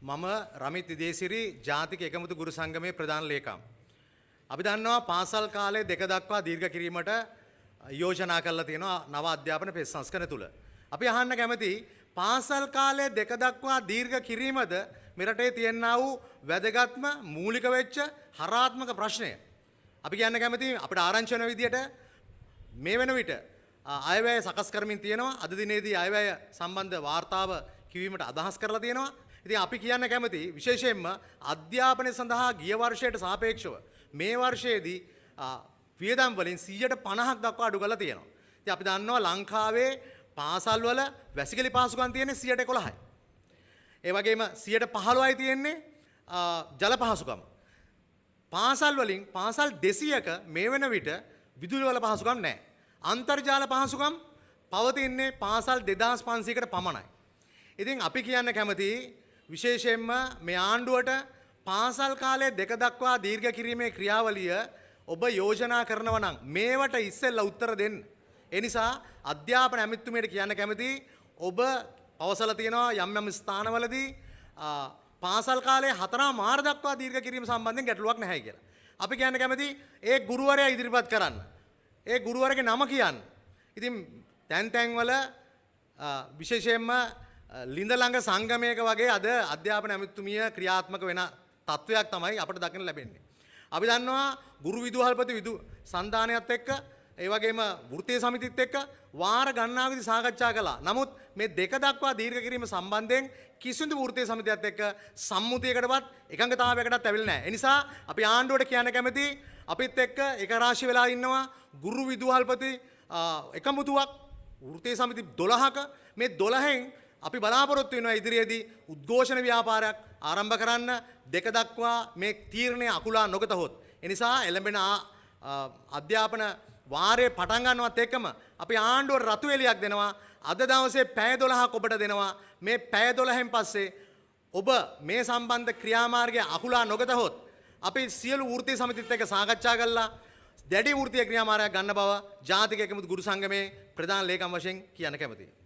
මම රමිත් විදේසිරි ජාතික එකමුතු ගුරු සංගමේ ප්‍රධාන ලේකම්. අපි දන්නවා පාසල් කාලේ දෙක දක්වා දීර්ඝ කිරීමට යෝජනා කරලා තියෙනවා නව අධ්‍යාපන පෙළ සංස්කරණ තුල. අපි අහන්න කැමති පාසල් කාලේ දෙක දක්වා දීර්ඝ කිරීමද මෙරටේ තියෙනා වූ වැදගත්ම මූලික වෙච්ච හරාත්මක ප්‍රශ්නය. අපි කියන්න කැමති අපිට ආරංචි වෙන විදියට මේ වෙන විට අයවැය සකස් කරමින් තියෙනවා. අද දිනේදී අයවැය සම්බන්ධ වාර්තාව කිවීමට අදහස් කරලා තියෙනවා. ඉතින් අපි කියන්න කැමති විශේෂයෙන්ම අධ්‍යාපනය සඳහා ගිය වර්ෂයට සාපේක්ෂව මේ වර්ෂයේදී වියදම් වලින් 50% දක්වා අඩු කරලා තියෙනවා. ඉතින් අපි දන්නවා ලංකාවේ පාසල් වල වැසිකිලි පහසුකම් තියෙන්නේ 11%යි. ඒ වගේම 15%යි තියෙන්නේ ජල පහසුකම්. පාසල් වලින් පාසල් 200ක මේ වෙන විට විදුලි වල පහසුකම් නැහැ. අන්තර්ජාල පහසුකම් පවතින්නේ පාසල් 2500කට පමණයි. ඉතින් අපි කියන්න කැමති විශේෂයෙන්ම මේ ආණ්ඩුවට පාසල් කාලයේ දෙක දක්වා දීර්ඝ කිරීමේ ක්‍රියාවලිය ඔබ යෝජනා කරනවා නම් මේවට ඉස්සෙල්ලා උත්තර දෙන්න. ඒ නිසා අධ්‍යාපන ඇමතිතුමියට කියන්න කැමති ඔබ පවසලා තියෙනවා යම් යම් ස්ථානවලදී පාසල් කාලයේ 4 මාර දක්වා දීර්ඝ කිරීම සම්බන්ධයෙන් ගැටලුවක් නැහැ කියලා. අපි කියන්න කැමති ඒ ගුරුවරයා ඉදිරිපත් කරන්න. ඒ ගුරුවරගේ නම කියන්න. ඉතින් තැන් වල විශේෂයෙන්ම ලිඳ ළඟ සංගමයක වගේ අද අධ්‍යාපන ඇමතිතුමිය ක්‍රියාත්මක වෙන තත්වයක් තමයි අපිට දකින්න ලැබෙන්නේ. අපි දන්නවා ගුරු විදුහල්පති සන්ධානයත් එක්ක ඒ වගේම වෘත්තීය සමිතිත් එක්ක වාර ගණනාවකදී සාකච්ඡා කළා. නමුත් මේ දෙක දක්වා දීර්ඝ කිරීම සම්බන්ධයෙන් කිසිදු වෘත්තීය සමිතියත් එක්ක සම්මුතියකටවත් එකඟතාවයකටවත් ඇවිල්ලා නැහැ. ඒ නිසා අපි ආණ්ඩුවට කියන්න කැමති අපිත් එක්ක එක රාශිය වෙලා ඉන්නවා ගුරු විදුහල්පති එකමුතුවක් වෘත්තීය සමිති 12ක මේ 12න් අපි බලාපොරොත්තු වෙනවා ඉදිරියේදී උද්ඝෝෂණ ව්‍යාපාරයක් ආරම්භ කරන්න දෙක දක්වා මේ තීරණය අකුලා නොගතහොත්. ඒ නිසා එළඹෙන අධ්‍යාපන වාරයේ පටන් ගන්නවත් එක්කම අපි ආණ්ඩුවට රතු එළියක් දෙනවා. අද දවසේ පැය 12ක් ඔබට දෙනවා. මේ පැය 12න් පස්සේ ඔබ මේ සම්බන්ධ ක්‍රියාමාර්ගය අකුලා නොගතහොත් අපි සියලු වෘත්තීය සමිතිත් එක්ක සාකච්ඡා කළා දැඩි වෘත්තීය ක්‍රියාමාර්ගයක් ගන්න බව ජාතික එකමුතු ගුරු සංගමේ ප්‍රධාන ලේකම් වශයෙන් කියන්න කැමතියි.